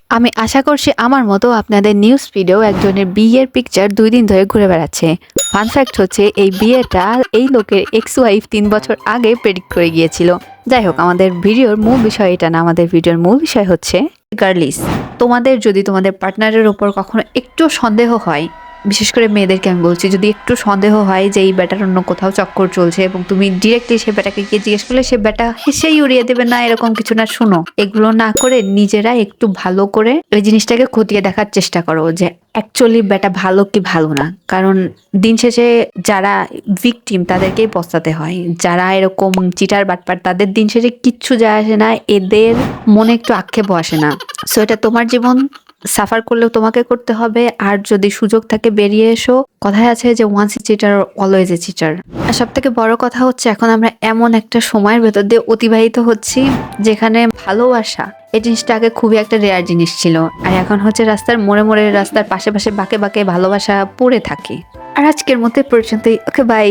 আমি আশা করছি আমার মতো আপনাদের নিউজ ফিডেও একজনের বিয়ের পিকচার 2 দিন ধরে ঘুরে বেড়াচ্ছে। ফান ফ্যাক্ট হচ্ছে এই বিয়েটা এই লোকের এক্স ওয়াইফ 3 বছর আগে প্রেডিক্ট করে গিয়েছিল। যাই হোক, আমাদের ভিডিওর মূল বিষয় এটা না, আমাদের ভিডিওর মূল বিষয় হচ্ছে গার্লিস। তোমাদের যদি তোমাদের পার্টনারের ওপর কখনো একটু সন্দেহ হয়, বিশেষ করে মেয়েদেরকে আমি বলছি, যদি একটু সন্দেহ হয় যে এই ব্যাটার অন্য কোথাও চক্কর চলছে এবং তুমি ডিরেক্টলি সে ব্যাটাকে গিয়ে জিজ্ঞেস করলে সে ব্যাটা হেসেই উড়িয়ে দেবে, না এরকম কিছু না, শুনো, এগুলো না করে নিজেরা একটু ভালো করে ওই জিনিসটাকে খতিয়ে দেখার চেষ্টা করো যে অ্যাকচুয়ালি ব্যাটা ভালো কি ভালো না। কারণ দিন শেষে যারা ভিকটিম তাদেরকেই পস্তাতে হয়, যারা এরকম চিটার বাটপার তাদের দিন শেষে কিচ্ছু যায় আসে না, এদের মনে একটু আক্ষেপও আসে না। সো এটা তোমার জীবন, সাফার করলেও তোমাকে করতে হবে। আর যদি সুযোগ থাকে বেরিয়ে এসো। কথায় আছে যে once a cheater always a cheater. আর সব থেকে বড় কথা হচ্ছে এখন আমরা এমন একটা সময়ের ভেতর দিয়ে অতিবাহিত হচ্ছি যেখানে ভালোবাসা এই জিনিসটা আগে খুবই একটা রেয়ার জিনিস ছিল, আর এখন হচ্ছে রাস্তার মোড়ে মোড়ে, রাস্তার পাশে পাশে, বাঁকে বাঁকে ভালোবাসা পড়ে থাকে। আর আজকের মতো পর্যন্তই। ওকে, বাই।